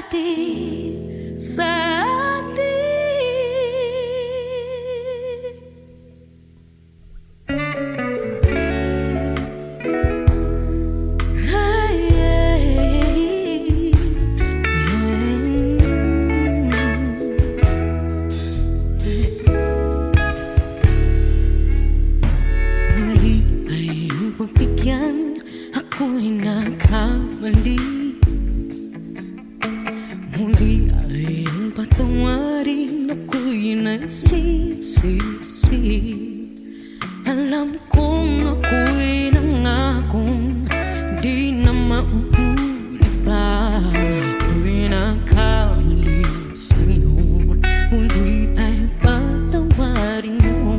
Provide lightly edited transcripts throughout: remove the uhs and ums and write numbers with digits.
atin, sa atin. Muli ay pagbigyan, ako'y nagkamali. Muli ay patawarin, ako'y nagsisisi. Alam kong ako'y nangakong di na mauulit pa. Ako'y nagkamali sa'yo, muli ay patawarin mo.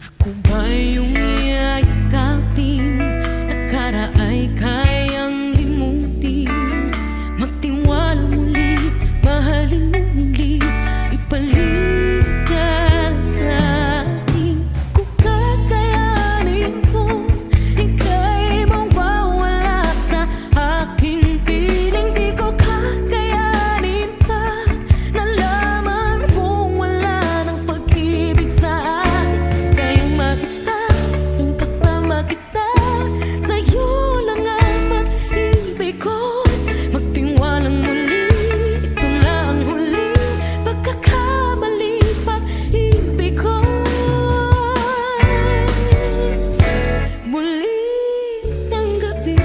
Ako ba yung yayakapin, nakara ay kayang limutin? Magtiwala muli, mahalin mo muli, ibalik ka sa akin. Kung kakayanin ko, ika'y mawawala sa akin. Piling di ko kakayanin pa, nalaman kong wala ng pag-ibig sa akin. Kayong mag-isa, gustong kasama kita, sa'yo lang ang pag-ibig ko. Magtiwalang muli, ito lang ang huling pagkakamali, pag-ibig ko. Muli tanggapin,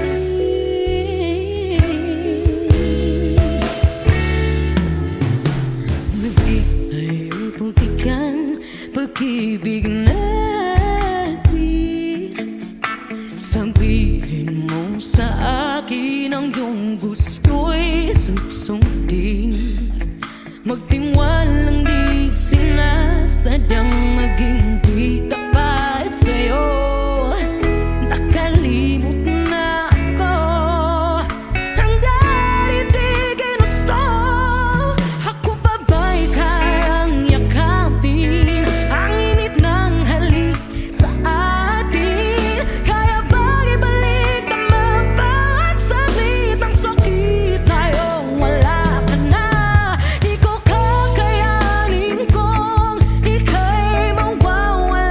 muli ay pagbigyan, pag-ibig natin. Sabihin mo sa akin ang iyong gusto'y susundin. Magtiwalang di sila sadyang maging di tapat sa'yo. Nakalimot na ako, hanggang di ginusto. Ako pa ba'y kayang yakapin ang init ng halik sa atin? Kaya bang ibalik tama bawat saglit ang sakit? Ngayong wala ka na, di ko kakayanin kung ika'y mawawala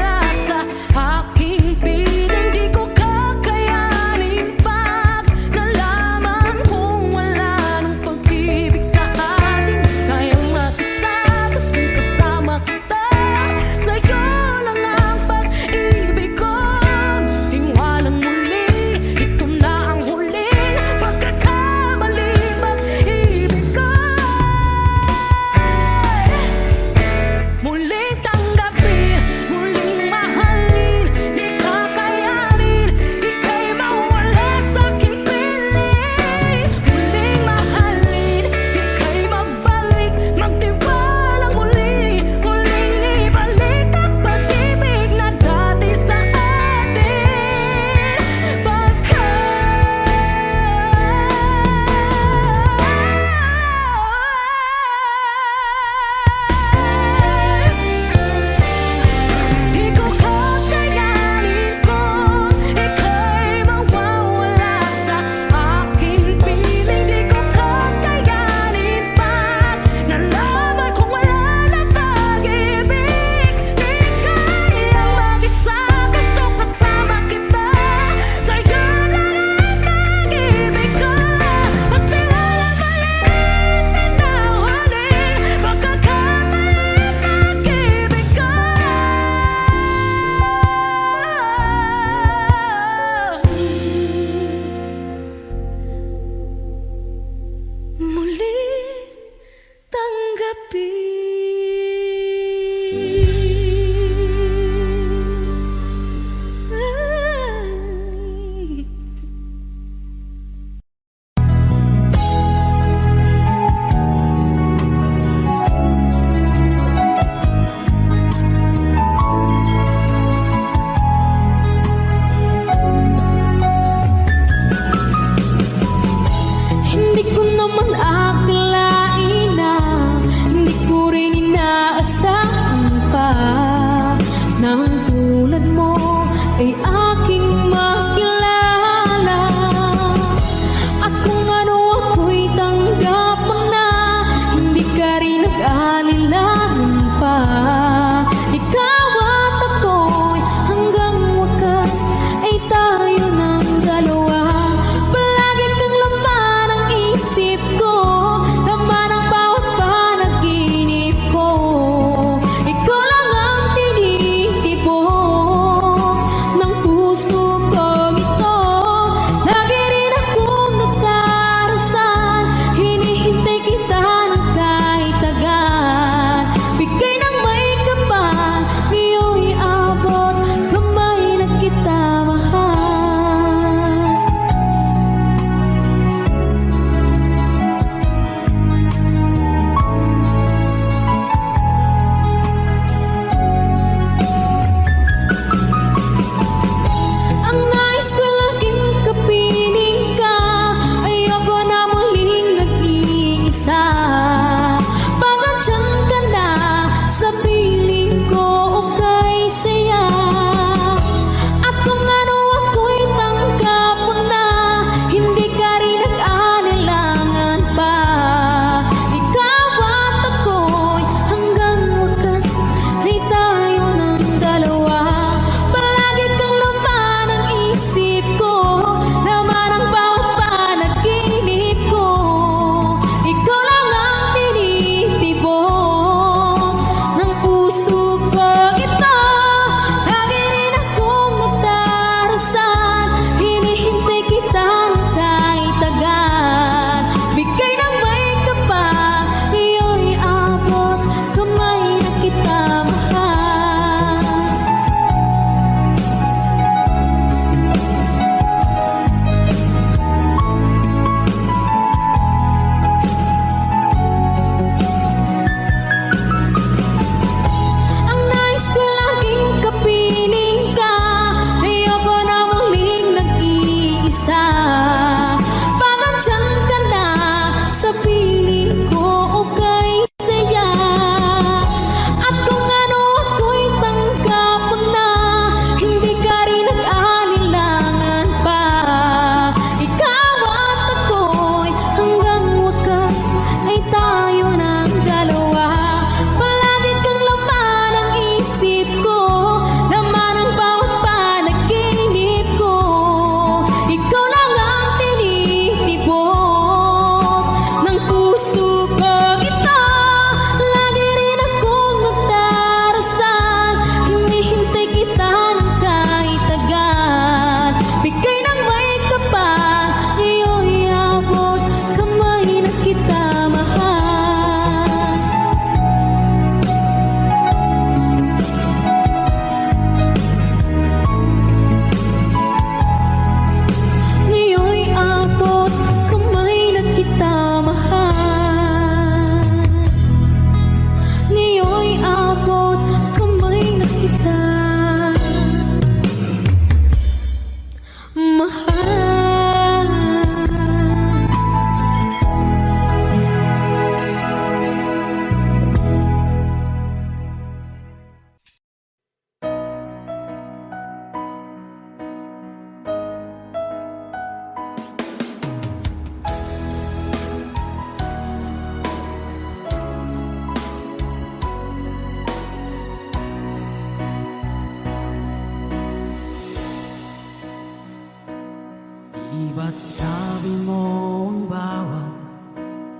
Di ba't sabi mo ang bawat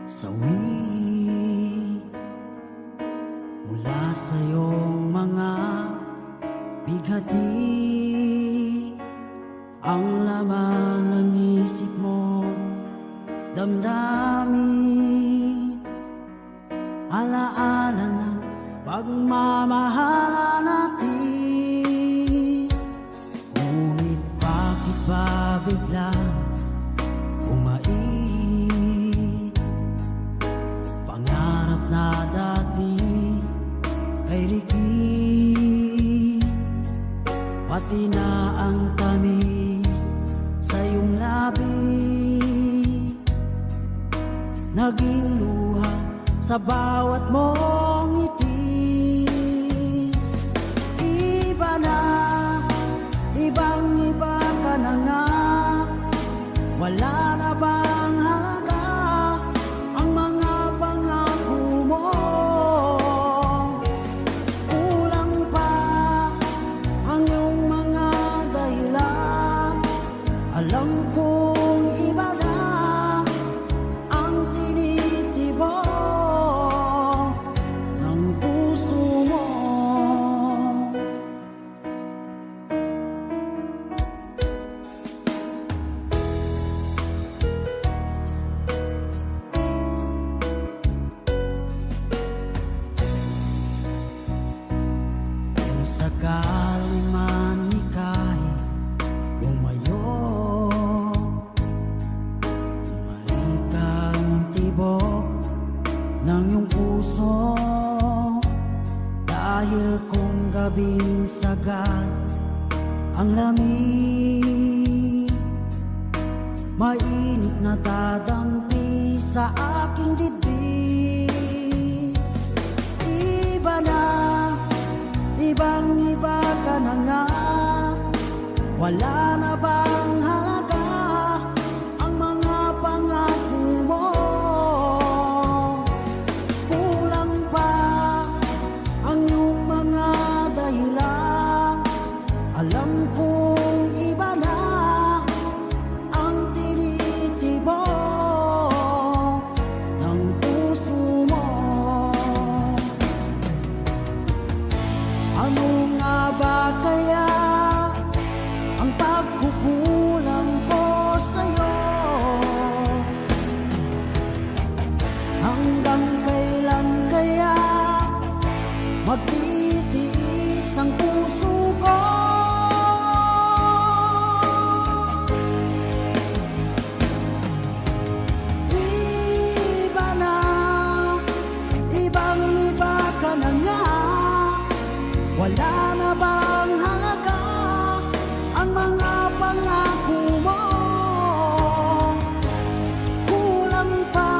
sawi mula sa iyong mga bighati ang laman ng isip mo, damdamin, alaala ng pagmamahala natin. Ngunit bakit ba biglang umait? Pangarap na dati ay rikit, pati na ang tamis sa iyong labi naging luha sa bawat mong ngiti. Iba na, ibang-iba ka na nga, wala na bang halaga ang mga pangako mo? Kulang pa ang iyong mga dahilan, alam kong iba na ang tinitibok ng puso mo. Kung sakali man ika'y lumayo, bumalik ang tibok ng iyong puso. Dahil kung gabing sagad ang lamig, mainit na dadampi sa aking dibdib. Iba na, ibang-iba ka na nga, wala na bang halaga ang mga pangako mo? Kulang pa ang iyong mga dahilan, alam kong iba na ang tinitibok ng puso mo. Ano nga ba kaya ang pagkukulang ko sa'yo? Hanggang kailan kaya magtitiis ang puso ko? Iba na, ibang-iba ka na nga, wala na bang halaga ang mga pangako mo? Kulang pa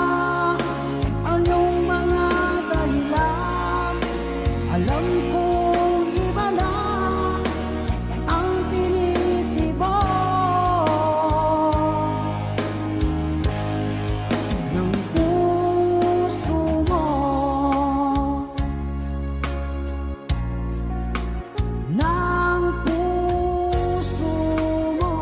ang iyong mga dahilan, alam kong iba na ang tinitibok ng puso mo. Ng puso mo.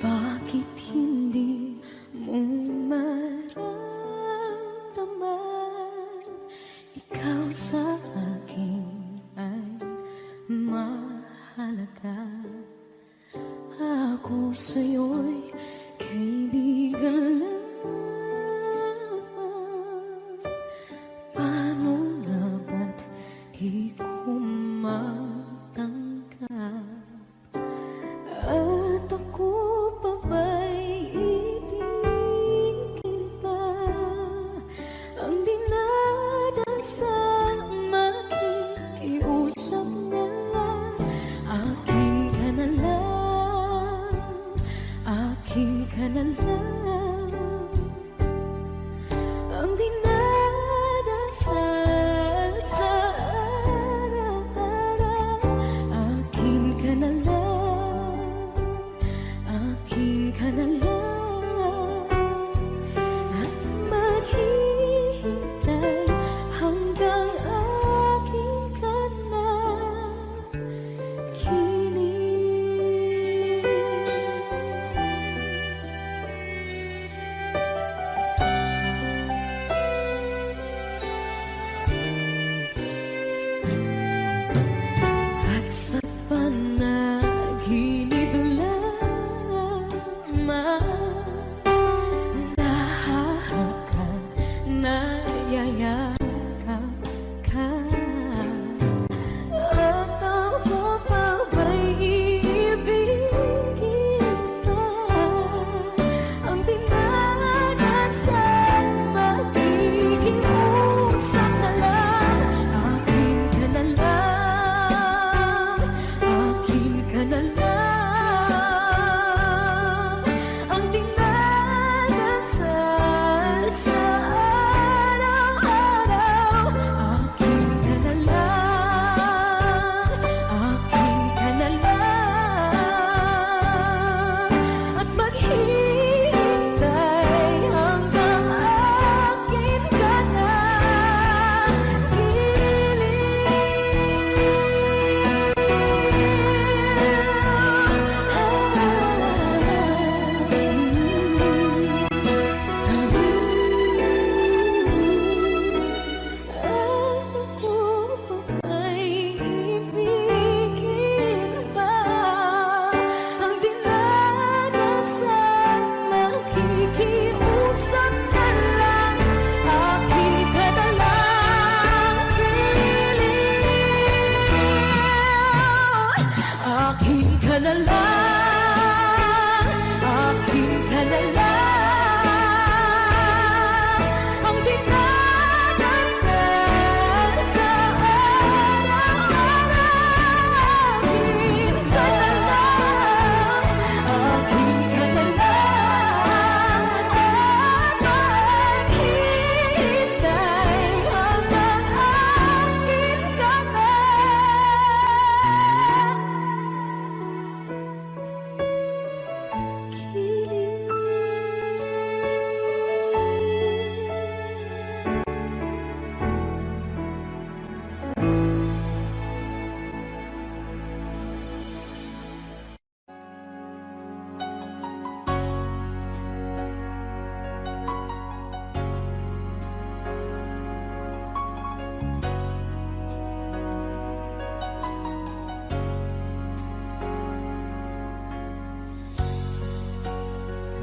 Bakit hindi mo maramdaman ikaw sa akin ay mahalaga? Ako sa'yo'y kaibigan lang. Paano nga ba't di ko matanggap? At ako pa ba'y ibigin pa ang dinadasang makikiusap na lang? Akin ka na lang, akin na lang ang dinadasal sa araw-araw. Akin ka na lang, akin ka na lang, at maghihintay hanggang akin ka na kilig. At sa panaginip lamang nahahakan, nayayakap ka. At ako pa ba'y iibigin pa? Ang dinadasal, makikiusap na lang. Akin ka na lang, akin ka na lang, ang dinadasal sa araw-araw. Akin ka na lang, akin ka na lang, at maghihintay hanggang akin ka na Ako pa ba'y ibigin pa? Ang dinadasal, makikiusap na lang. Akin ka na lang, piling. Akin ka na lang, akin ka na lang, ang dinadasal sa araw-araw. Akin ka na lang, akin ka na lang, at maghihintay hanggang akin ka na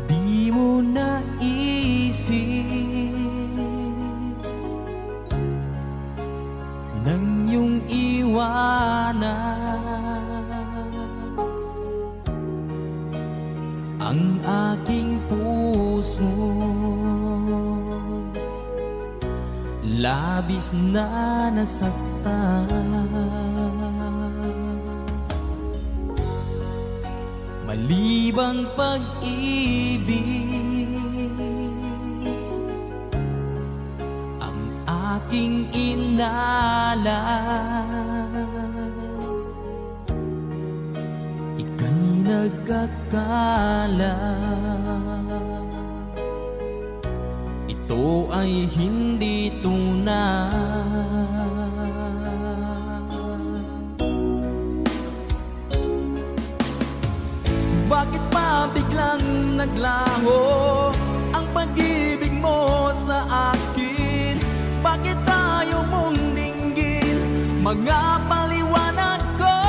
Di mo naisip nang iyong iwanan ang aking puso, labis na nasaktan. Malibang pag-ibig ang aking inalan. Ika'y nagkakala, ito ay hindi tunay. Bakit pa biglang naglaho ang pag-ibig mo sa akin? Bakit tayo mong dinggin mga paliwanag ko?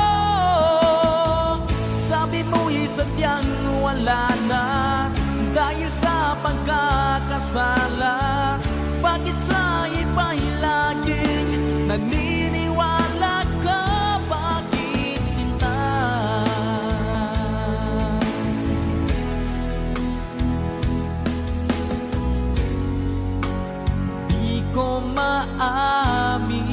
Sabi mo'y sadyang wala na dahil sa pagkakasala. Bakit sa iba'y laging naniniwala ka? Bakit sinta? Di ko maamin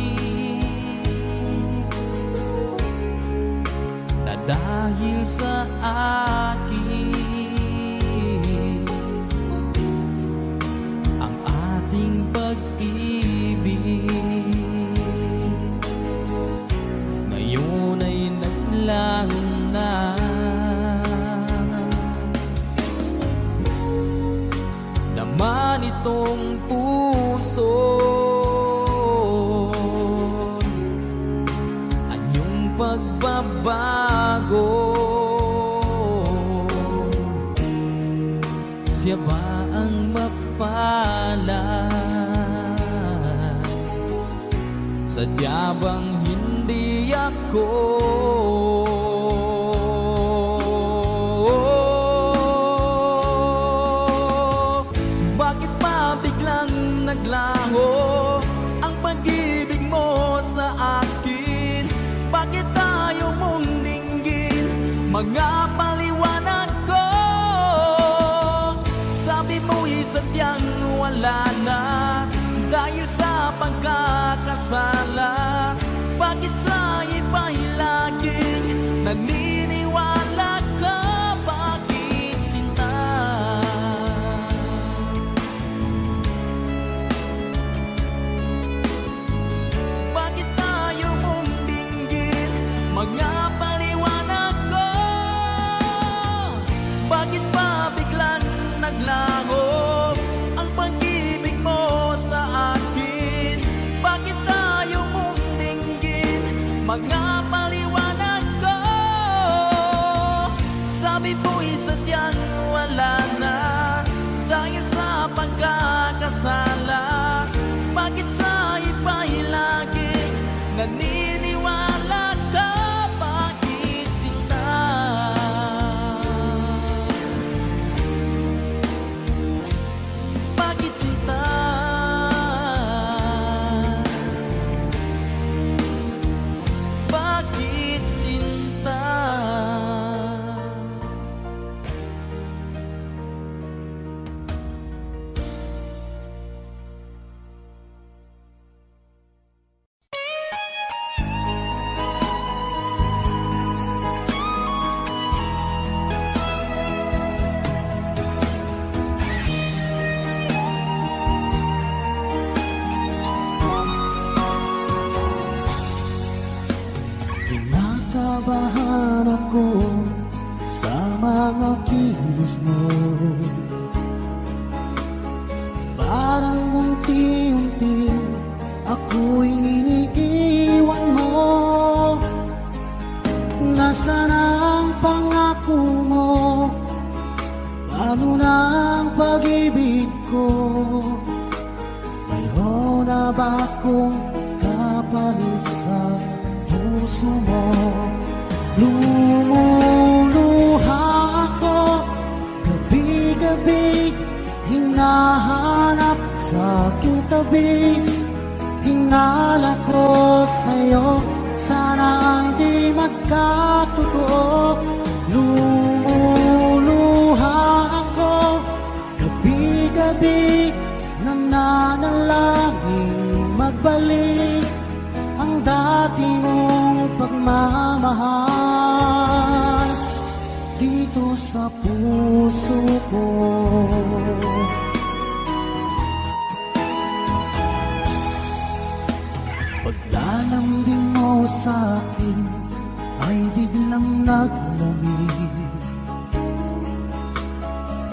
na dahil sa akin siya ba ang mapalad? Sadya bang hindi ako? Bakit pa biglang naglaho ang pag-ibig mo sa akin? Bakit tayo mong dinggin mga paliwanag ko? Sabi mo'y sadyang wala na dahil sa pagkakasala. Bakit sa iba'y laging naniniwala ka? Bakit sinta? Bakit tayo mong dinggin mga paliwanag ko? Bakit pa biglang naglaho ang pag-ibig mo sa akin? Bakit tayo mong dinggin mga paliwanag ko? Sabi mo'y sadyang wala na dahil sa pagkakasala. Bakit sa iba'y laging naniniwala ka? Bakit sinta? Bakit sinta? Bakit sinta? Kinakabahan ako sa mga kilos mo. Parang unti-unti ako'y iniiwan mo. Nasaan ang pangako mo? Paano na ang pag-ibig ko? Mayroon na ba akong kapalit sa puso mo? Lumuluha ako gabi-gabi, hinahanap sa aking tabi. Hinala ko sa'yo, sana hindi magkatotoo. Lumuluha ako gabi-gabi, nananalangin magbalik ang dati mong pagmamahal dito sa puso ko. Paglalambing mo sa akin ay biglang naglamig.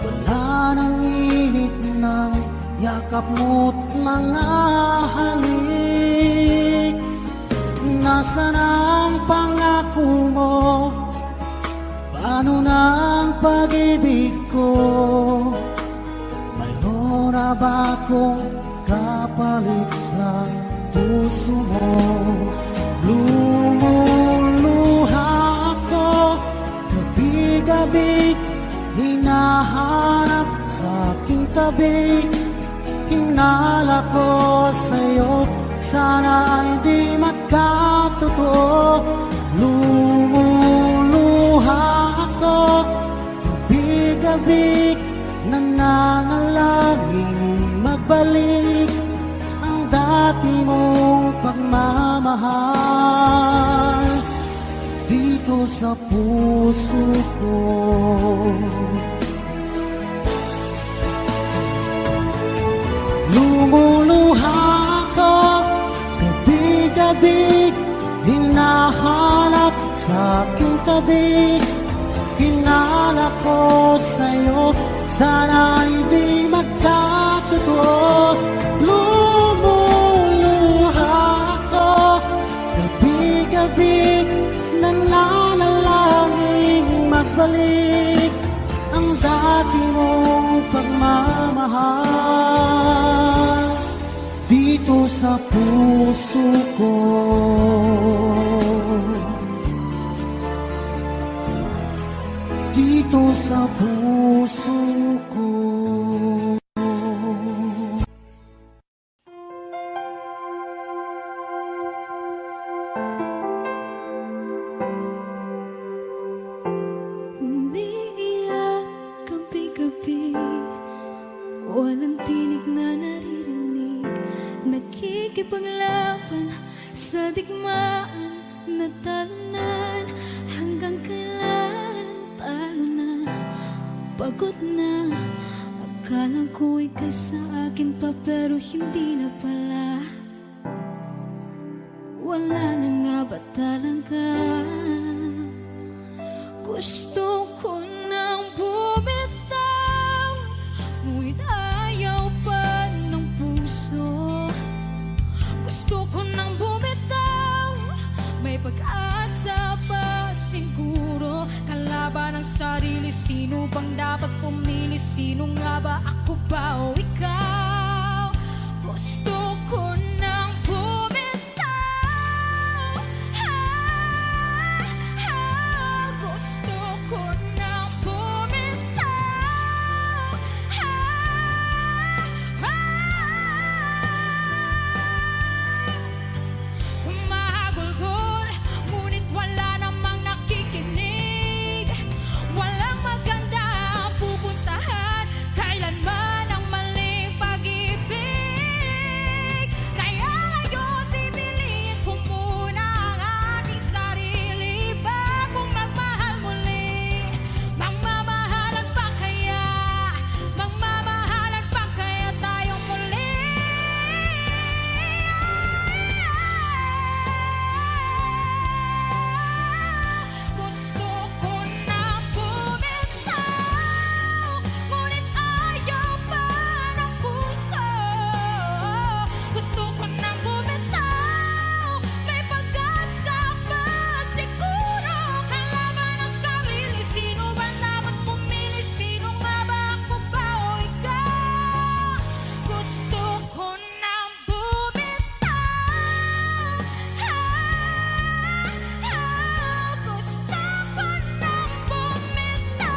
Wala nang init ng yakap mo't mga halik. Nasaan ang pangako mo? Paano na ang pag-ibig ko? Mayroon na ba akong kapalit sa puso mo? Lumuluha ako gabi-gabi, hinahanap sa aking tabi. Hinala ko sa'yo, sana hindi magkatotoo. Lumuluha ako gabi-gabi, nananalangin magbalik ang dati mong pagmamahal dito sa puso ko. Lumuluha ako gabi-gabi, hinahanap sa aking tabi. Hinala ko sa'yo, sana hindi magkatotoo. Lumuluha ako gabi-gabi, nananalangin magbalik ang dati mong pagmamahal dito sa puso ko. Dito sa puso ko. Umiiyak gabi-gabi, walang tinig na naririnig, nakikipaglaban sa digmaan na talunan. Hanggang kailan talo na, pagod na. Akala ko ika'y sa akin pa, pero hindi na pala. Wala na nga ba talaga? Gusto ko nang bumitaw, ngunit ayaw pa ng puso. Gusto ko nang bumitaw, may pag-asa pa siguro. Kalaban ng sarili, sino bang dapat pumili? Sino nga ba, ako ba o ikaw? Gusto ko nang bumitaw, gusto ko nang bumitaw, Humahagulgol, ngunit wala namang nakikinig. Walang maganda ang pupuntahan, kailanman ang maling pag-ibig. Kaya ngayon pipiliin ko muna ang aking sarili bagong magmahal muli. Magmamahalan pa kaya? Magmamahalan pa kaya tayong muli? Gusto ko na bumitaw, ngunit ayaw pa ng puso. Gusto ko na bumitaw, may pag-asa pa siguro. Kalaban ng sarili, sino ba dapat pumili? Sino nga ba, ako ba o ikaw? Gusto ko na bumitaw, gusto ko na bumitaw,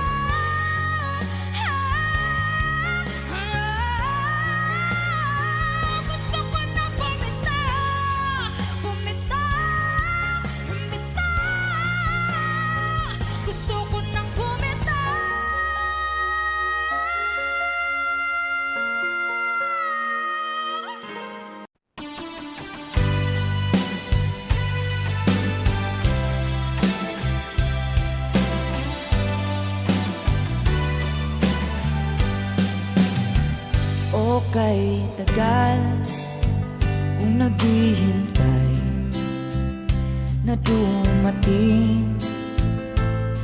gusto ko na bumitaw, gusto ko nang bumitaw. O kay tagal kung naghihintay na dumating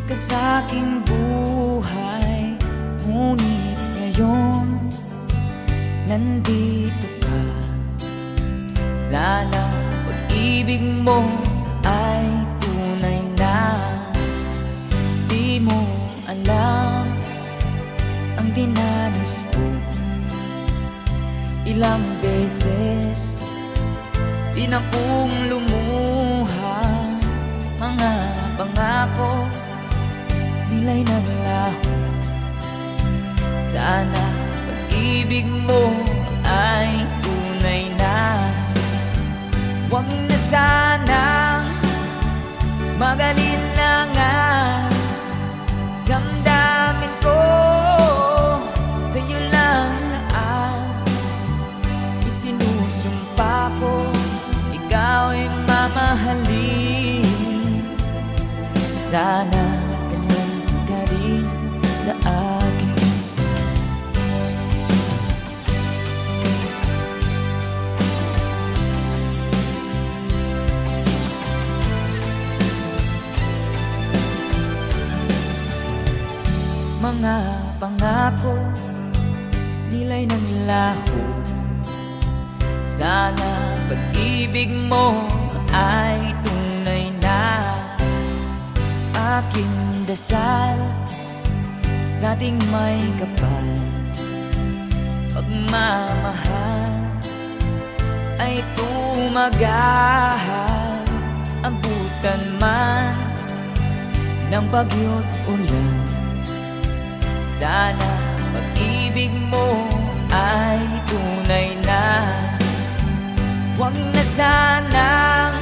ka sa aking buhay, ngunit ngayon nandito ka. Sana pag-ibig mo ay tunay na. Di mo alam ang dinanas ko. Ilang beses din akong lumuha, mga pangako nila'y naglaho. Sana pag-ibig mo ay tunay na. Huwag na sana mag-alinlangan, damdamin ko sa'yo lang ang isinusumpa ko. Ikaw ay mamahalin, sana ganun ka rin sa akin. Mga pangako nila'y naglaho. Sana pag-ibig mo ay tunay na. Aking dasal sa ating may kapal, pagmamahal ay tumagal. Abutan man ng bagyo't ulan, sana pag-ibig mo ay tunay na. Huwag na sanang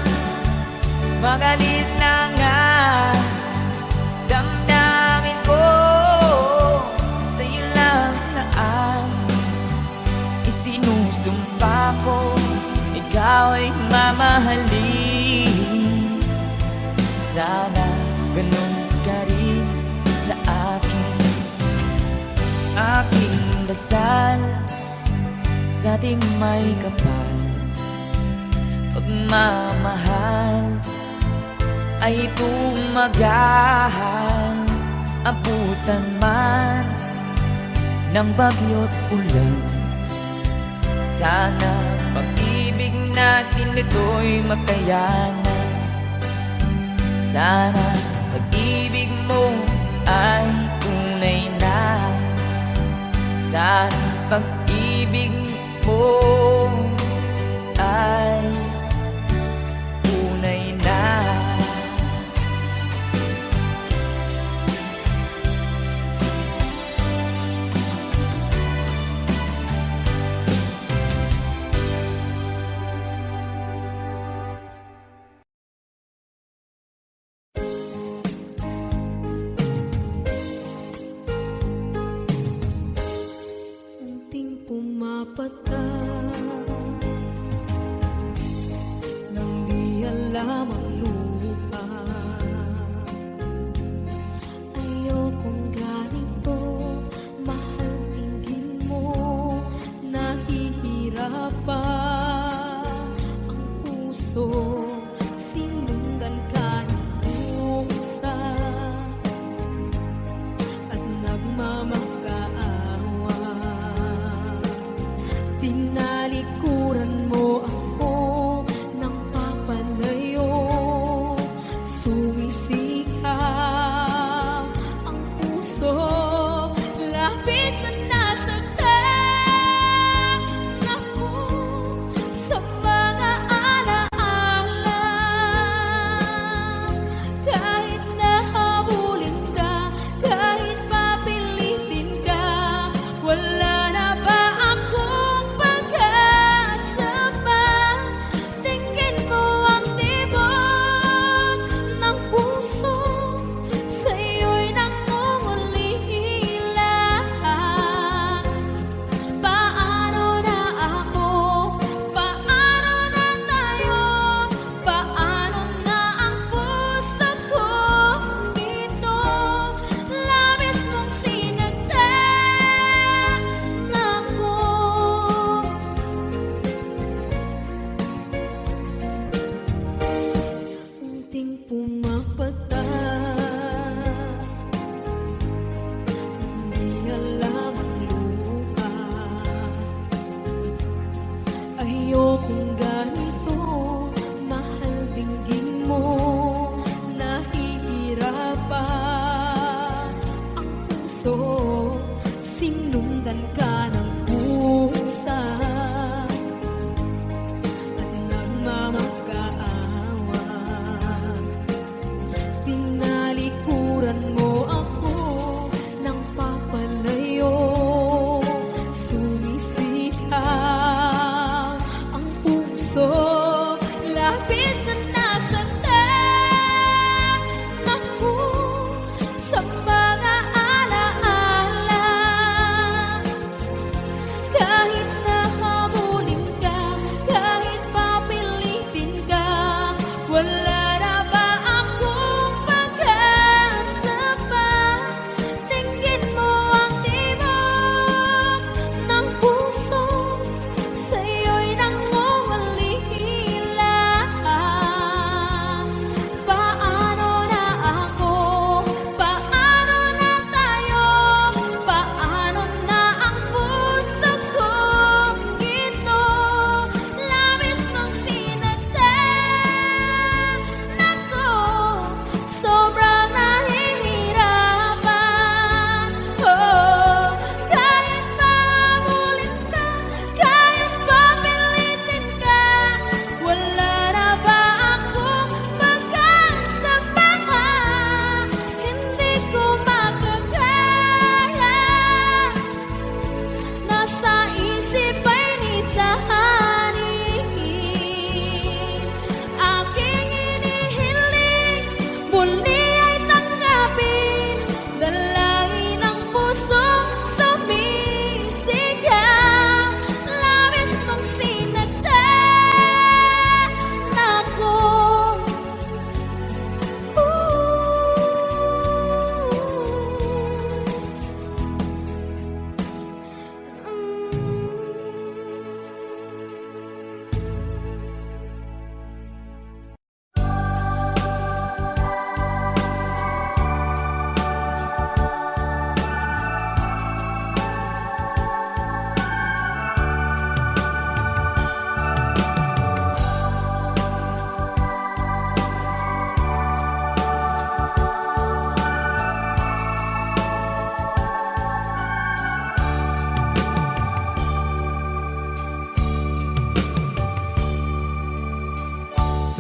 mag-alinlangan, damdamin ko sa'yo lang na ang isinusumpa ko. Ikaw ay mamahalin, sana ganun ka rin sa akin. Aking dasal sa ating may kapal, pagmamahal ay tumagal. Abutan man ng bagyo't ulan, sana pag-ibig natin ito'y makayanan. Sana pag-ibig mo ay tunay na. Sana pag-ibig mo ay tunay na. Unting pumapatak nang di alam ang lupa. Ayokong ganito, mahal, tingin mo, nahihirapan ang puso. Sinundan ka ng pusa at nagmamakaawa. Tinalikuran mo ako ng papalayo, sumisikap ang puso. Labis na nasaktan ako sa mga alaala. Kahit nahabulin ka, kahit papilitin ka, wala na ba akong pag-asa pa? Tingin mo ang tibok ng puso, sa'yo'y nangungulila.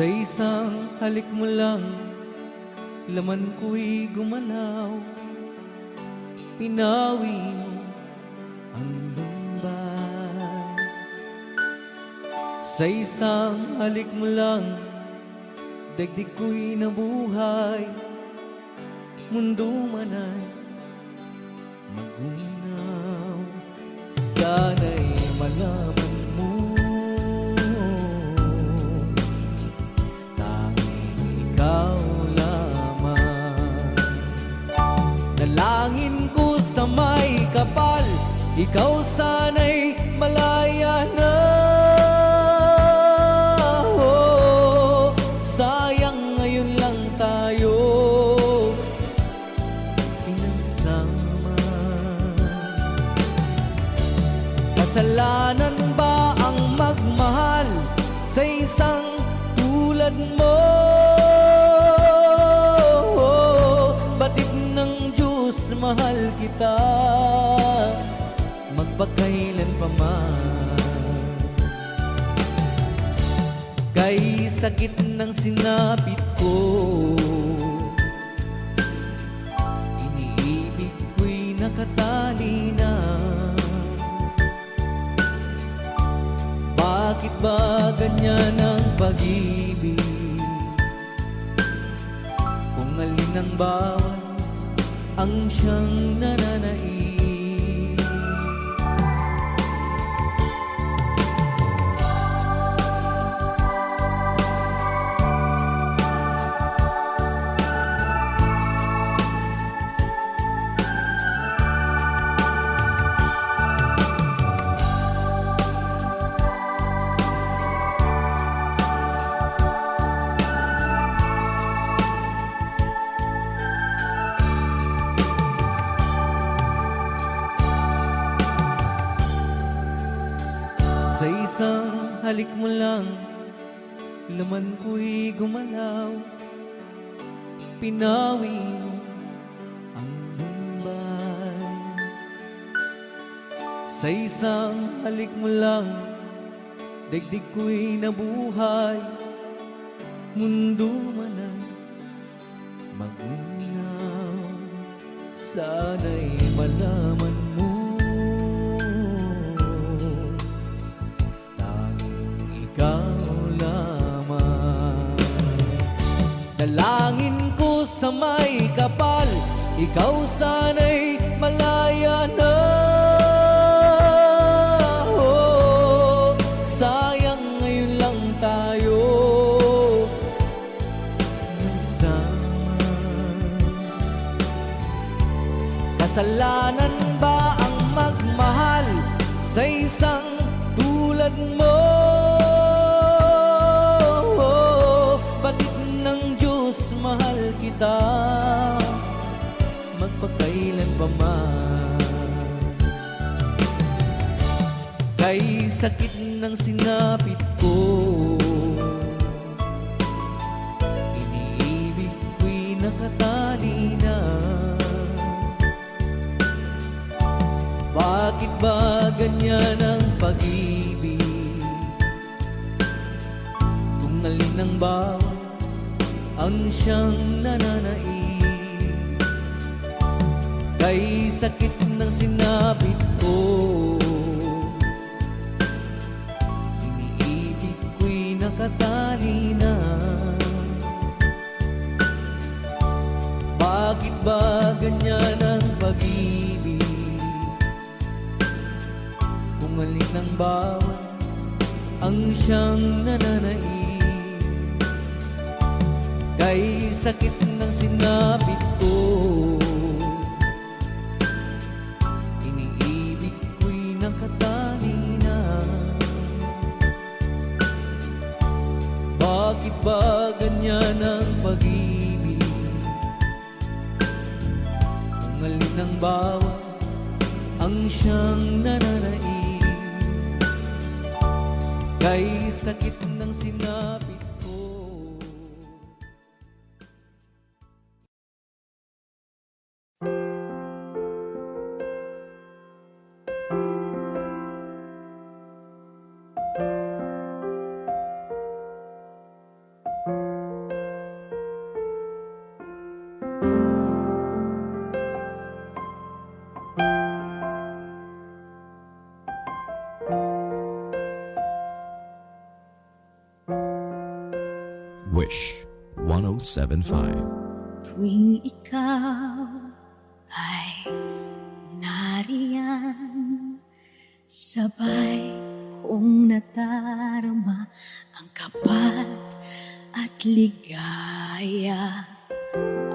Sa isang halik mo lang, laman ko'y gumalaw. Pinawi mo ang lumbay. Sa isang halik mo lang, daigdig ko'y nabuhay. Mundo man ay magunaw. Sana'y malaman mo, tanging ikaw lamang. Dalangin ko sa may kapal, ikaw sana'y malaya na. Oh, sayang ngayon lang tayo pinagsama. Kasalanan ba ang magmahal sa isang tulad mo? Batid ng Diyos, mahal kita magpakailan pa man. Kay sakit ng sinapit ko, iniibig ko'y nakatali na. Bakit ba ganyan ang pag-ibig? Kung alin ang bawat ang siyang nananaig. Sa isang halik mo lang, laman ko'y gumalaw. Pinawi mo ang lumbay. Sa isang halik mo lang, daigdig ko'y nabuhay. Mundo man ay magunaw. Sana'y malaman mo, ikaw lamang. Dalangin ko sa may kapal, ikaw sana'y malaya na. Oh, sayang ngayon lang tayo nagsama. Kasalanan ba ang magmahal sa isang tulad mo? Batid ng Diyos, mahal kita magpakailan pa man. Kay sakit ng sinapit ko, iniibig ko'y nakatali na. Bakit ba ganyan ang pag-ibig? Kung alin ang bawat ang siyang nananaig. Kay sakit ng sinapit ko, iniibig ko'y nakatali na. Bakit ba ganyan ang pag-ibig? Kung alin ang bawat ang siyang nananaig. Kay sakit ng sinapit ko, iniibig ko'y nakatali na. Bakit ba ganyan ang pag-ibig? Kung alin ang bawat ang siyang nananaig. Kay sakit ng sinapit ko. Wish 1075. Tuwing ikaw ay nariyan, sabay kong nadarama ang kapat at ligaya.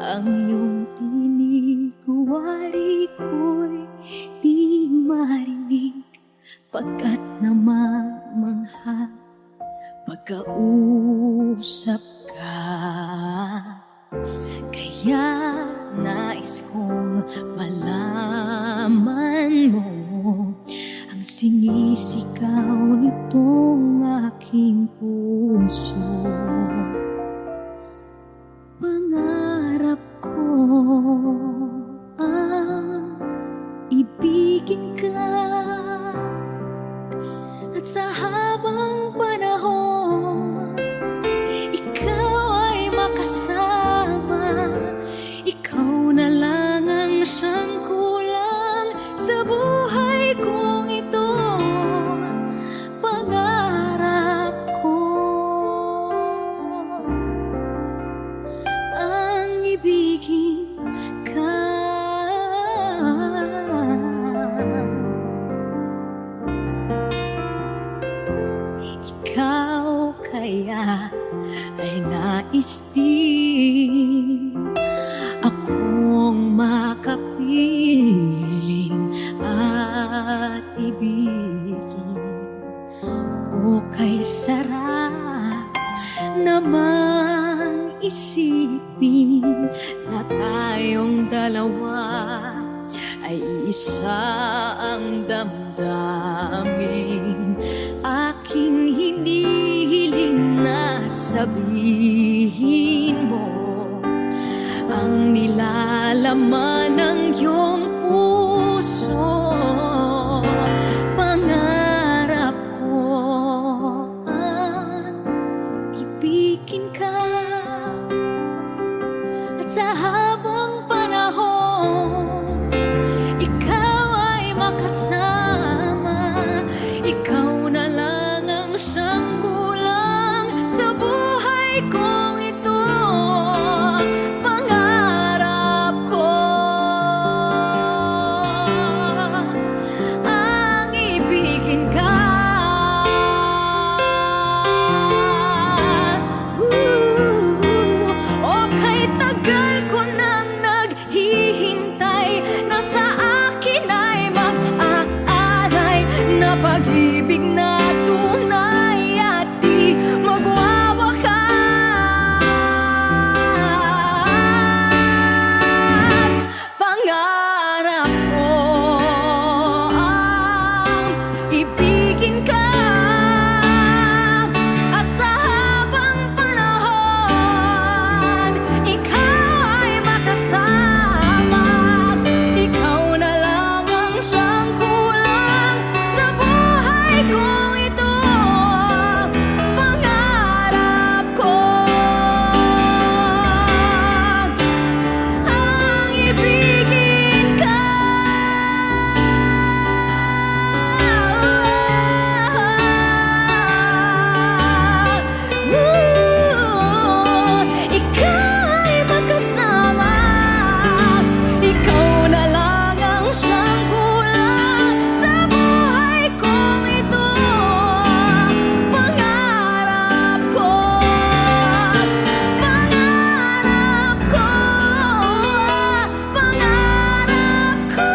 Ang iyong tinig, wari ko'y di marinig, pagkat namamangha pagkausap ka. Kaya nais kong malaman mo ang sinisigaw nitong aking puso. Pangarap ko ang ibigin ka, at sa habang panahon ikaw ay makasama. Ikaw na lang ang siyang kulang sa buhay kong ito. Pangarap ko ang ibigin ka. Ikaw kaya ay nais din akong makapiling at ibigin. O kay sarap namang isipin na tayong dalawa ay isa ang damdamin. Aking hinihiling na sabihin mo ang nilalaman ng iyong puso. Pangarap ko ang ibigin ka, at sa habang panahon ikaw ay makasama. Ikaw na lang ang siyang kulang sa buhay kong ito. Pangarap ko ang ibigin ka. O kay tagal ko nang naghihintay na sa akin ay mag-aaray na pag-ibig na tunay at di magwawakas. Pangarap ko ang ibigin ka, at sa habang panahon ikaw ay makasama. Ikaw na lang ang siyang kulang sa buhay kong ito. Pangarap ko ang ibigin ka. Ikaw ay makasama. Ikaw na lang ang siyang kulang sa buhay kong ito. Pangarap ko, pangarap ko, pangarap ko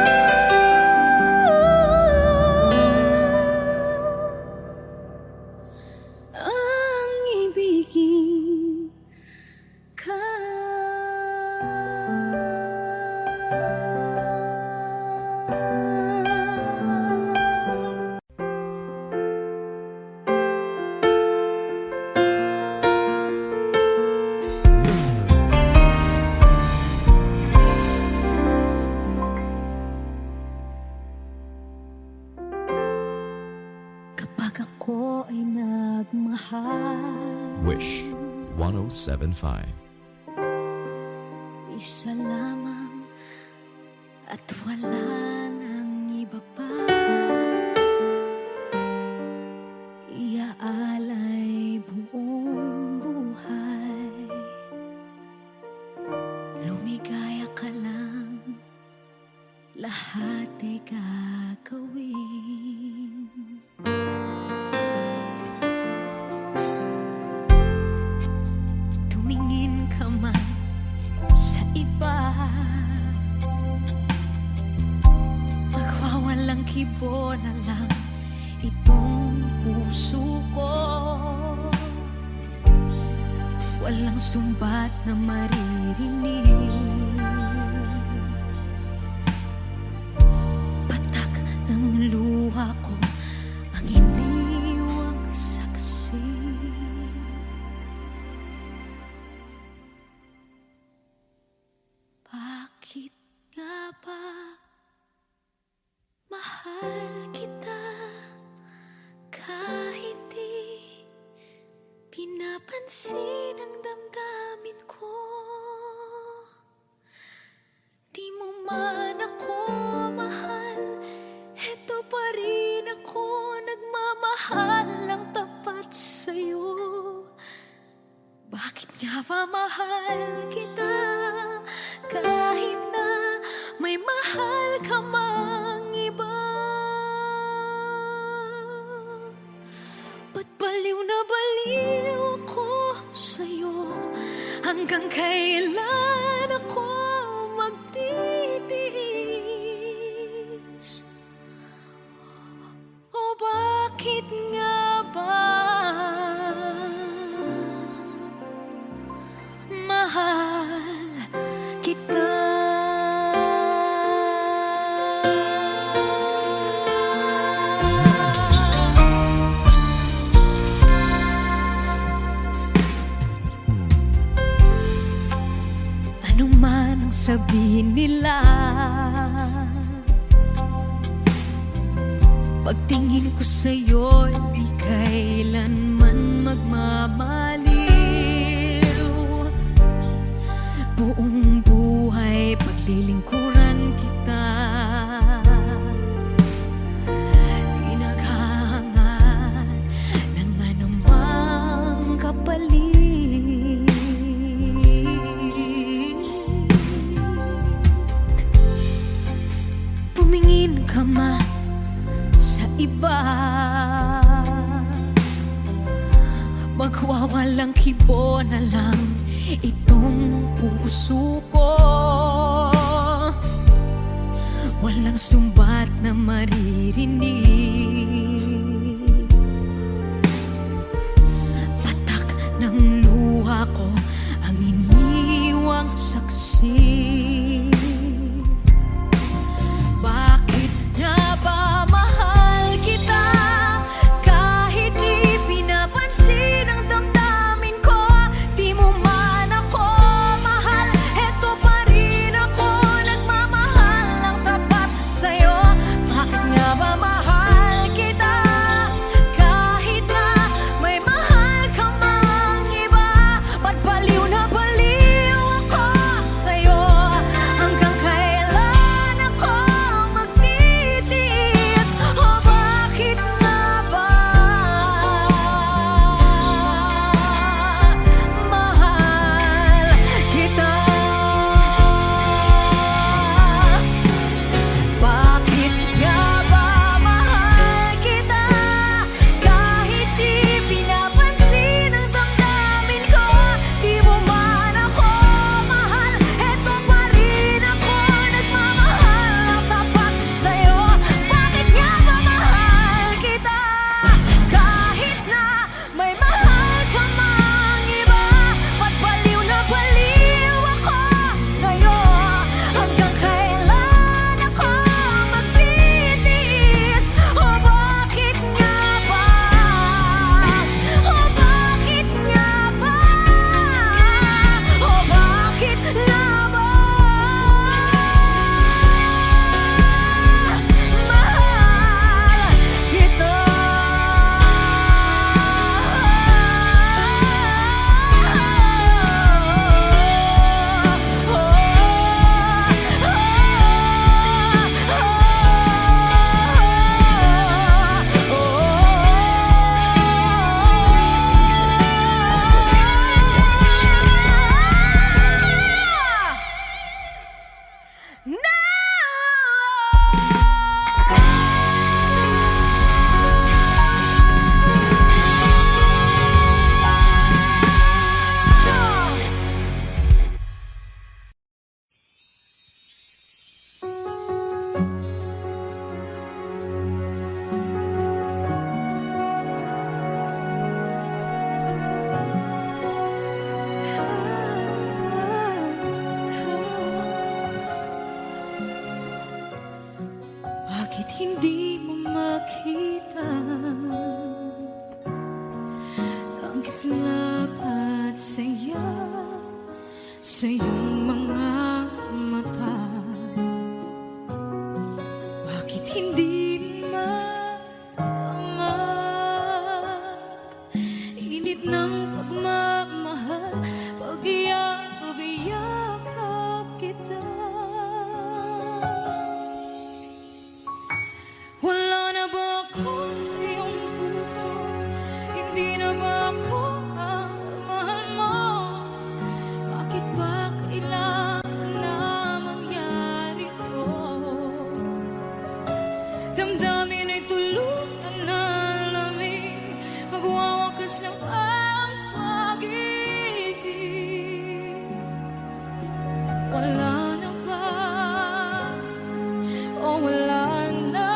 ang ibigin ka. Kapag ako ay nagmahal, Wish 1075. isa lamang at wala nang iba pa. Iaalay buong buhay lahat ay gagawin. Tumingin ka man sa iba, magwawalang kibo na lang itong puso ko. Walang sumbat na maririnig, patak ng luha ko ang iniwang saksi. Bakit nga ba mahal kita kahit di pinapansin ang damdamin ko? Di mo man ako mahal, eto pa rin ako nagmamahal ng tapat sa'yo. Bakit nga ba mahal kita kahit na may mahal ka mang iba? Ba't baliw na baliw ako sa'yo? Hanggang kailan ako magtitiis? O bakit nga ba mahal kita? Ano man ang sabihin nila, pagtingin ko sa'yo, di kailanman magmamaliw. Buong buhay paglilingkuran kita, di naghahangad ng anumang kapalit. Tumingin ka man sa iba, magwawalang kibo na lang itong puso ko. Walang sumbat na maririnig, patak ng luha ko ang iniwang saksi. Bakit nga ba mahal kita kahit di pinapansin ang damdamin ko? Di mo man ako mahal, eto pa rin ako nagmamahal ng tapat sa'yo. Bakit nga ba mahal kita kahit na may mahal ka mang iba? Ba't baliw na baliw ako sa'yo? Bakit hindi mo makita ang kislap at saya sa iyong mga mata? Bakit hindi init ng pagmamahal pag iyakap kita? Wala na ba ako sa iyong puso? Hindi na ba ako ang mahal mo? Bakit ba kailangan na mangyari to? Damdamin ay tulutan na lamig, magwawakas lang ang pag-ibig. Wala na ba? O wala na?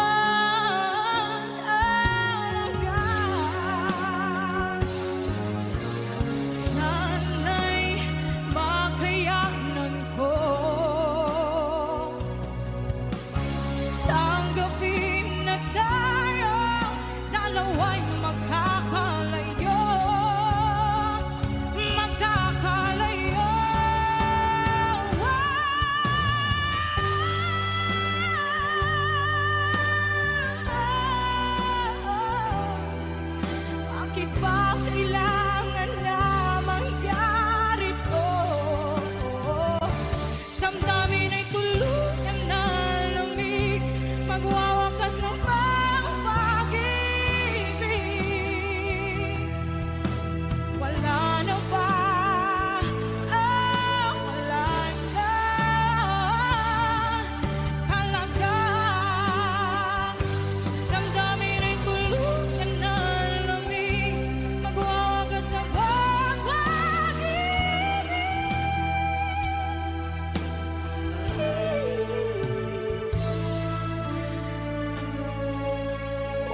Sana'y makayanan ko tanggapin na tayo dalawa'y magkakalayo. Bakit ba kailangan na mangyari to? Damdamin ay tuluyan na lamig, magwawakas ng pag-ibig. Wala na ba? Wala na talaga. Damdamin ay tuluyan na lamig, magwawakas ng pag-ibig.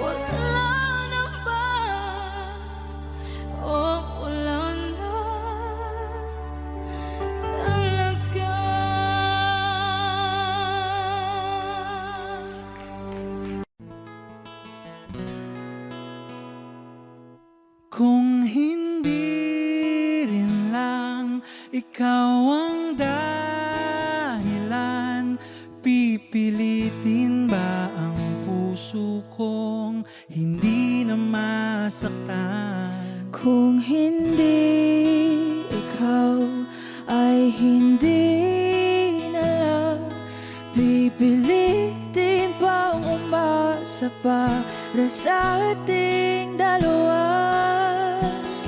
Wala na ba? Wala na talaga. Kung hindi rin lang ikaw ang dahilan, pipilitin ba ang puso kong hindi na masaktan? Kung hindi ikaw ay hindi na lang, pipilitin pang umasa para sa ating dalawa.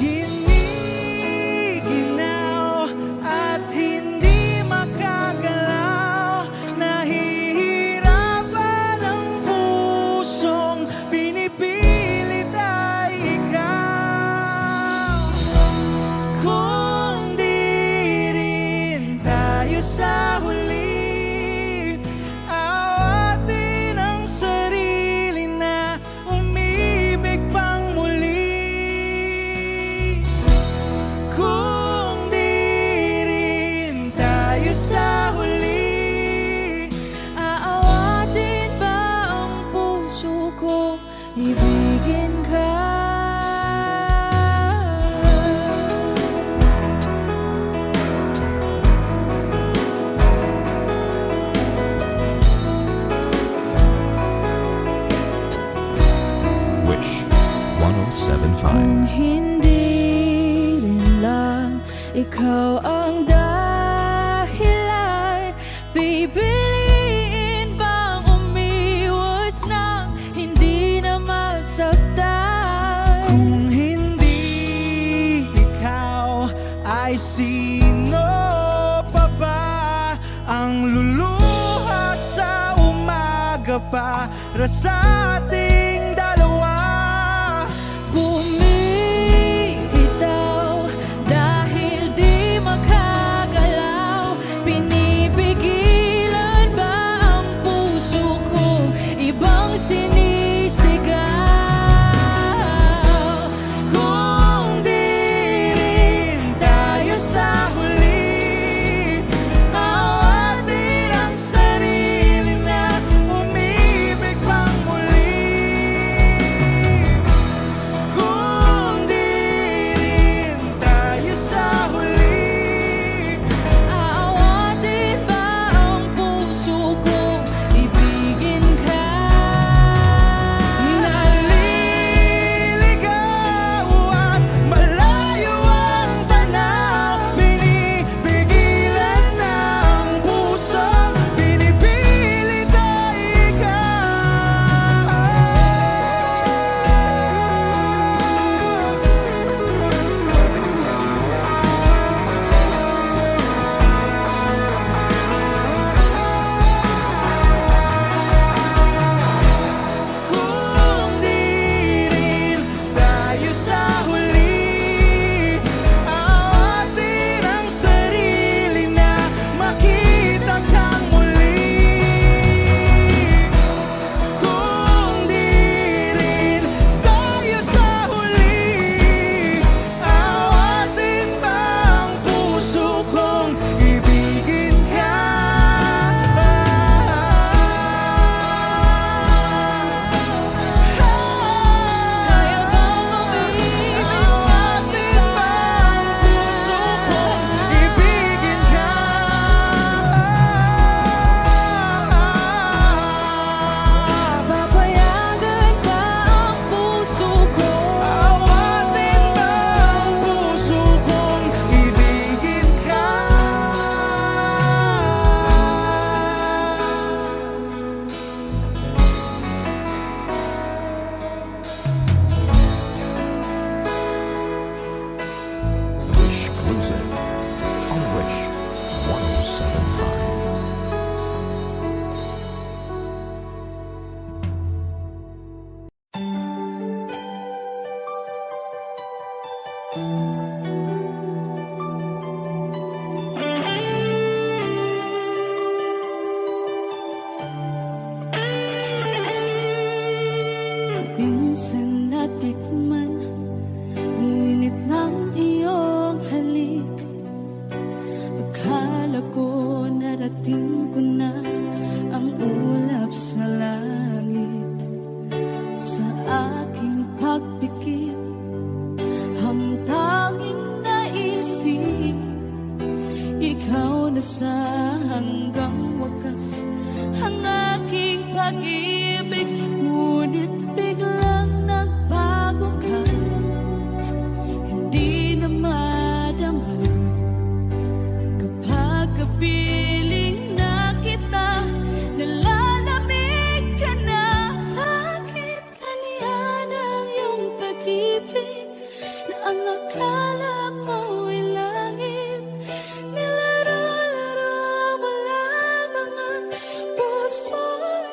Giniginaw at hindi makagalaw, nahihirapan ang pusong pinipilit ay ikaw. Kung di rin tayo sa huli, awatin ang sarili na umibig pang muli. Kung di rin tayo sa huli, Aawatin ba ang puso ko, ibigin ka? Wish 1075. Kung hindi rin lang ikaw ang dahilan, pipiliin bang umiwas nang hindi na masaktan? kung hindi ikaw ay sino pa ba ang luluha sa umaga ka para sa ating dalawa. Bumibitaw dahil di makagalaw. Pinipigilan ba ang puso ko? Ibang sinisigaw. Kung di rin tayo sa huli, awatin ang sarili na umibig pang muli. Kung di rin tayo sa huli, Aawatin ba ang puso kong ibigin ka? naliligaw at malayo ang tanaw. Binibigilan ng puso, pinipilit ay ikaw. Kung di rin tayo sa huli, awatin ang sarili na makita kang muli. Kung di rin tayo sa huli, awatin ba ang puso kong ibigin ka? Kaya bang umibig Awatin ba ang puso kong ibigin ka? Papayagan ba ang puso ko? Awatin ba ang puso kong ibigin ka? Wish Cruiser on Wish 1075. Minsan natikman ang init ng iyong halik. Akala ko narating ko na ang ulap sa langit. Sa aking pagpikit, ang tanging naisip, ikaw na sa hanggang wakas ang aking pag-ibig. Ngunit biglang nagbago ka, hindi na madama. Kapag kapiling na kita, nalalamig ka na. Bakit kaliyan ang iyong pag-ibig na ang akala ko ay langit? Nilaro-laro mo lamang ang pusong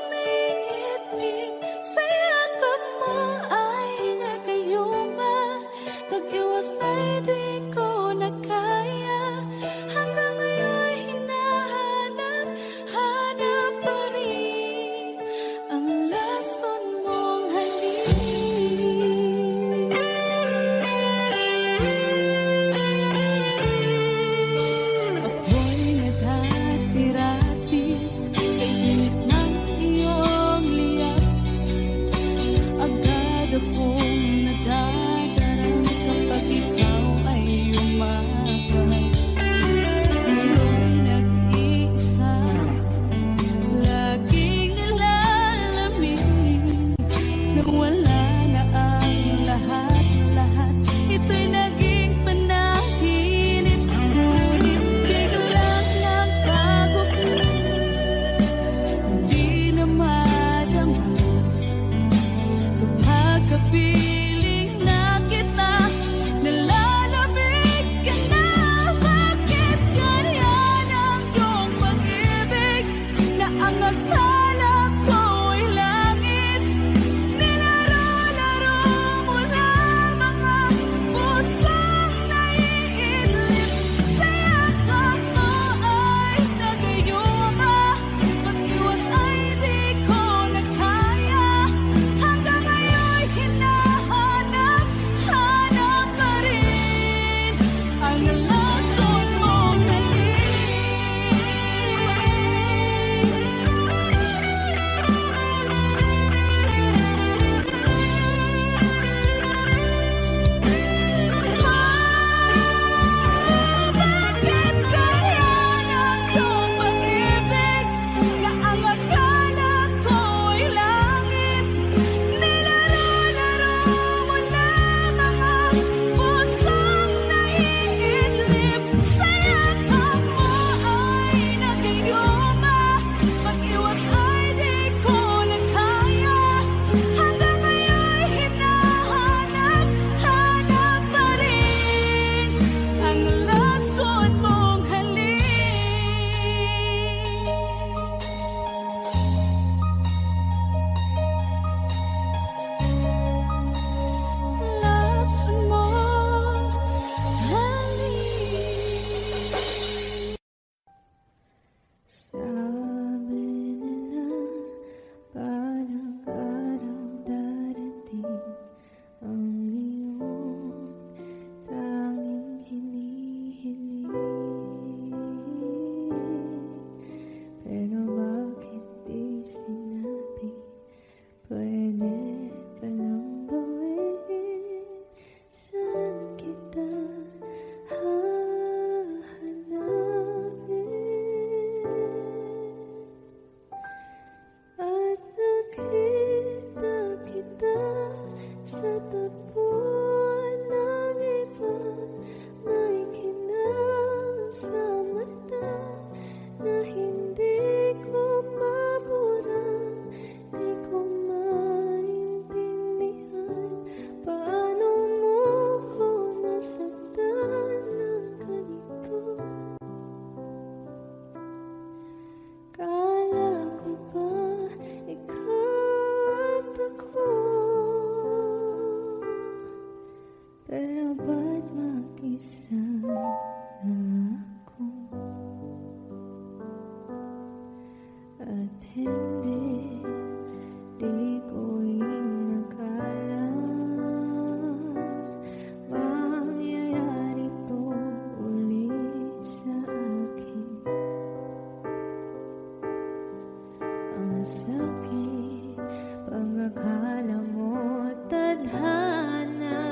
sakit, pag-akala mo tadhana,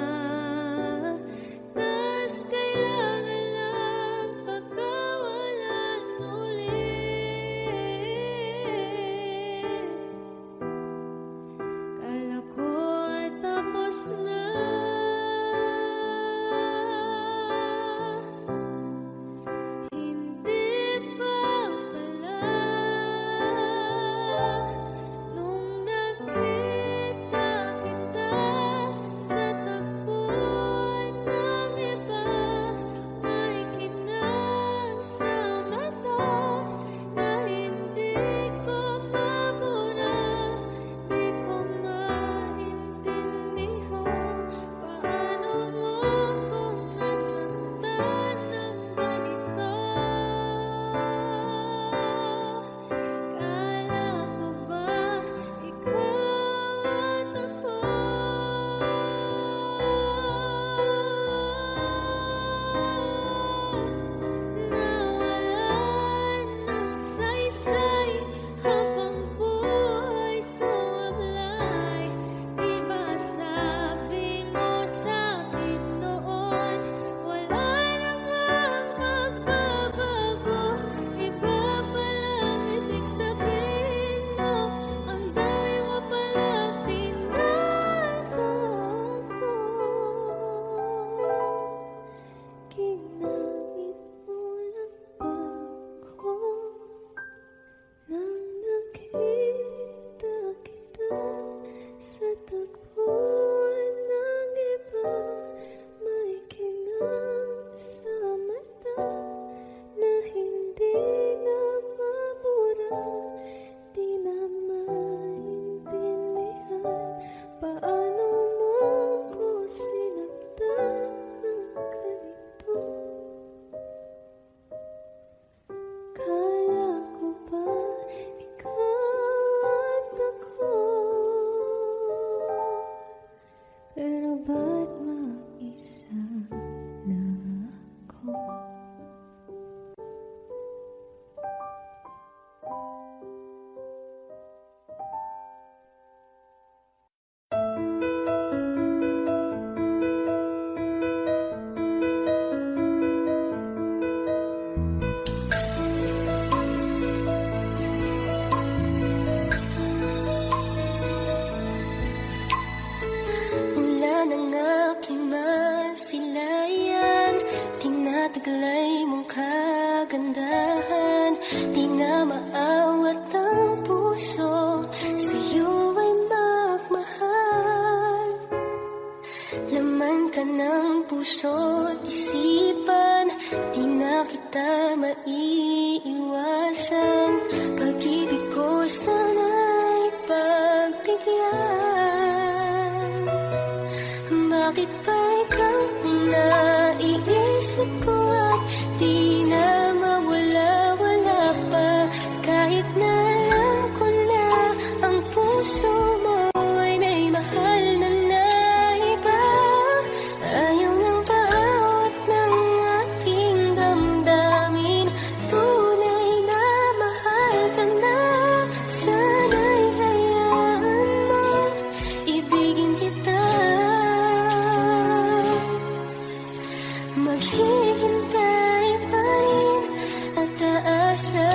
tas kailangan lang pagkawalan ulit. Kala ko tapos na, hindi pa pala. Nung nakita kita sa tagpuan ng iba, may kinang sa mata na hindi ko mabura. Di ko maintindihan paano mo kung nasaktan ng ganito. Kala ko ba ikaw at ako? Nawalan ng saysay habang buhay sumablay. Di ba sabi mo sa'kin noon, wala namang magbabago, iba palang ibig sabihin mo, ang dami mo palang tinatago. Ginamit mo lang ba ako nang nakita kita sa tagpuan ng iba? May kinang sa mata na hindi na mabura. Di na maintindihan paano mo ko sinaktan ng ganito. Kala ko ba ikaw at ako? Pero ba't mag-isa na ako? Mula ng aking masilayan, tinataglay mong kagandahan. Di na maawat ang puso, sa'yo ay magmahal. Laman ka ng puso't isipan, di na kita maiiwasan. Pag-ibig ko sana'y pagbigyan. Bakit ba ikaw ang naiisip ko at di na mawala-wala pa? Kahit na alam ko na ang puso mo ay may mahal na iba. Ayaw ng bawat ng aking damdamin, tunay na mahal ka na. Sana'y hayaan mo, ibigin kita. Maghihintay pa rin at aasa.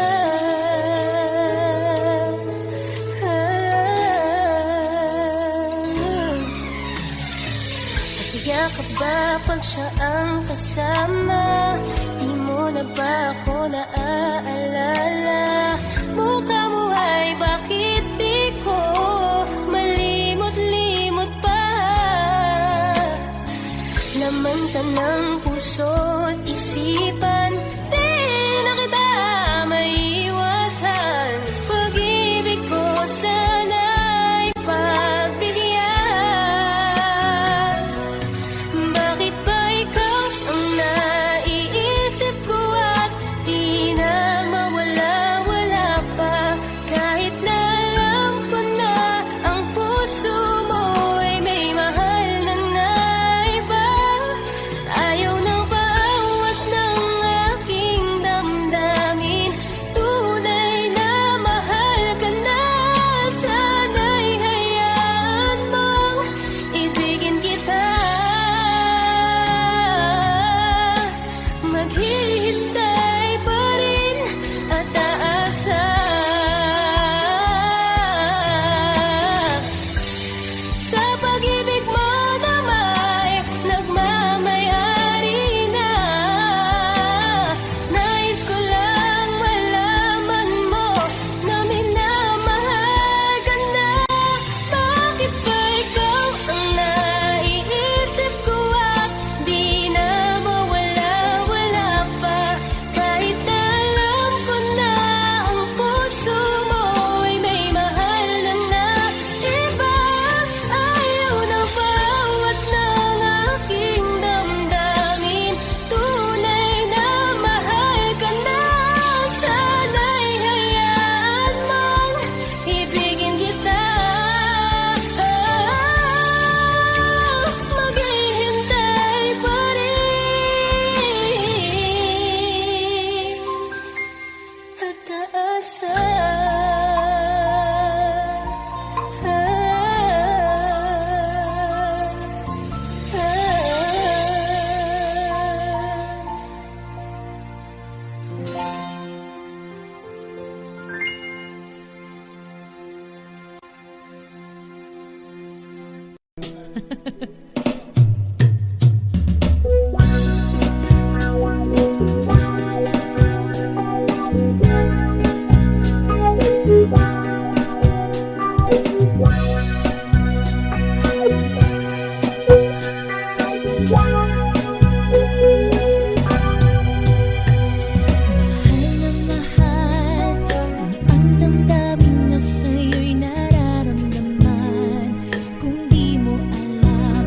Masaya ka ba pag siya ang kasama? Di mo na ba ako naaalala? Mukha mo ay bakit di ko malimot-limot pa? Laman ka ng puso't isipan, di na kita maiiwasan. Pag-ibig ko sana'y pagbigyan. Bakit ba ikaw ang naiisip ko at di na mawala-wala pa? Kahit na alam ko na ang puso mo ay may mahal na iba. Ayaw ng bawat ng ibigin kita. Maghihintay pa rin. Mahal na mahal, kung ang damdamin na sa'yo'y nararamdaman. Kung di mo alam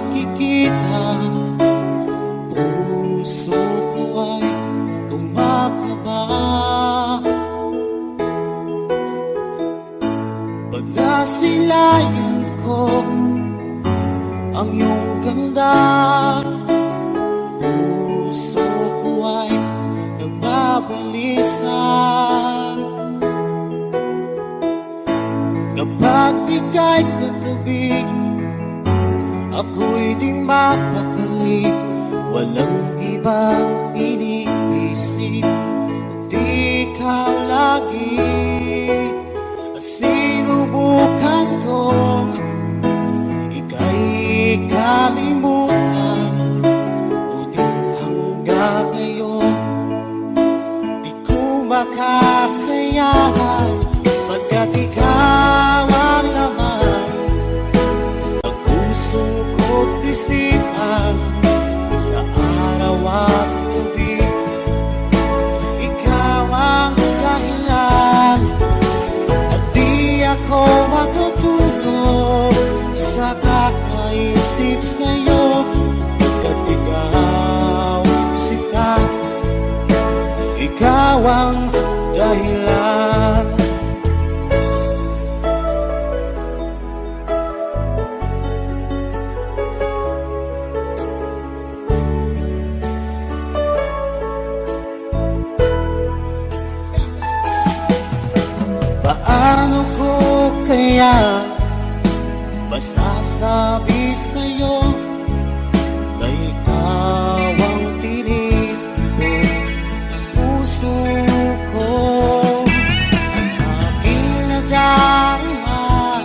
nakikita, puso ko ay kumakaba. Pag nasilayan ko ang iyong ganda, puso ko ay nagbabalisa. Kapag ika'y katabi, ako'y di mapakali. Walang ibang iniisip, kundi ikaw lagi. At sinubukan kong ika'y kalimutan, ngunit hanggang ngayon di ko makakayanan. Pagkat ikaw ang laman ng puso ko't isipan, sa araw at gabi, ikaw ang dahilan. At di ako makatulog sa kakaisip sa'yo, pagkat ikaw sila, ikaw ang dahilan. Paano ko kaya masasabi sa'yo na ikaw ang tinitibok ng puso ko? Ang aking nadarama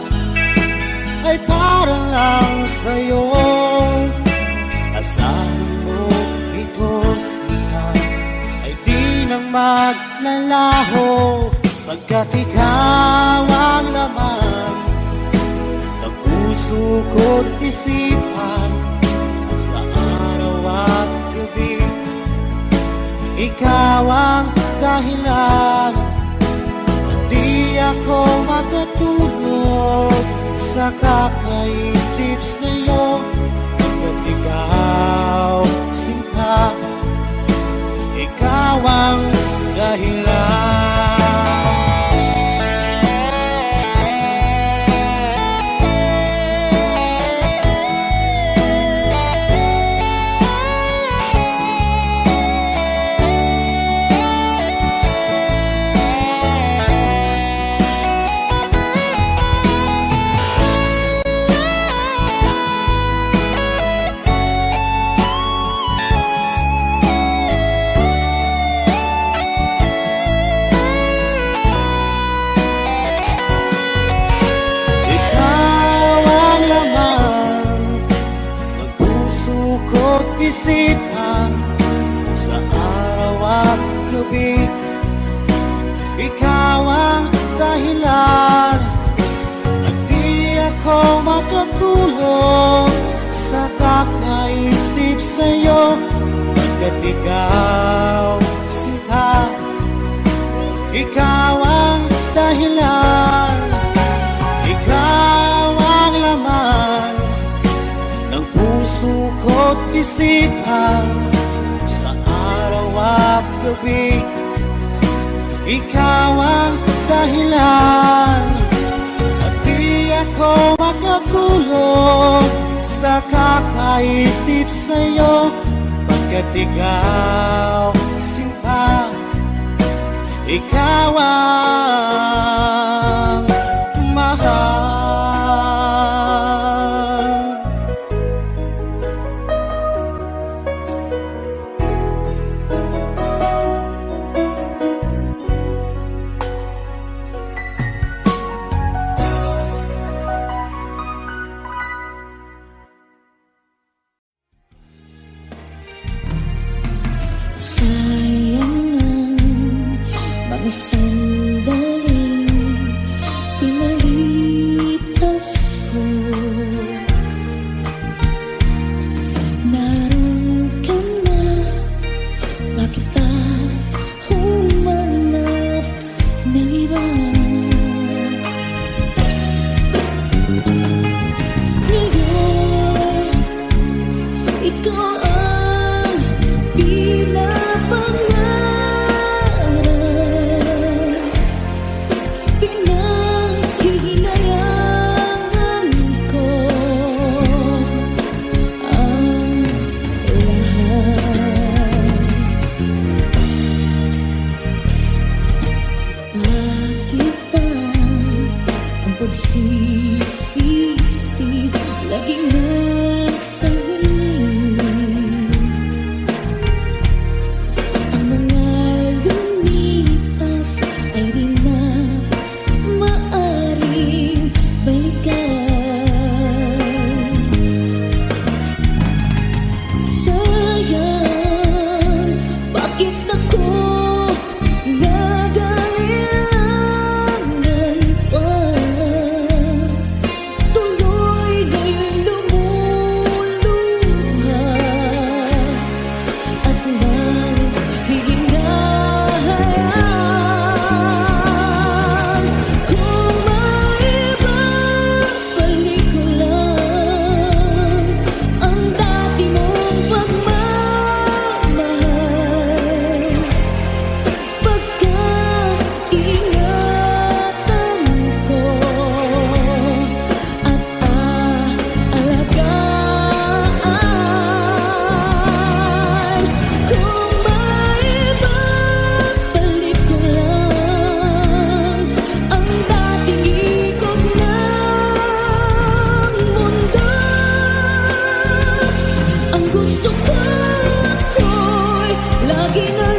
ay para lang sa'yo. Asahan mo ito siya ay di na maglalaho, pagkat ikaw ang laman ng puso ko't isipan, sa araw at gabi, ikaw ang dahilan. Di ako makatulog sa kakaisip sa'yo, pagkat ikaw sinta, ikaw ang dahilan. Isipan, sa araw at gabi, ikaw ang dahilan. At di ako makatulog sa kakaisip sa'yo, pagkat ikaw sinta, ikaw ang dahilan. Ikaw ang laman ng puso ko't isipan, sa araw at gabi, ikaw ang dahilan. At di ako makatulog sa kakaisip sa'yo, pagkat ikaw sinta, ikaw ang mahal. Sayang ang mga sandaling pinalipas ko. Naroon ka na, bakit pa humanap ng iba? Ngayon Gusto ko ako'y lagi na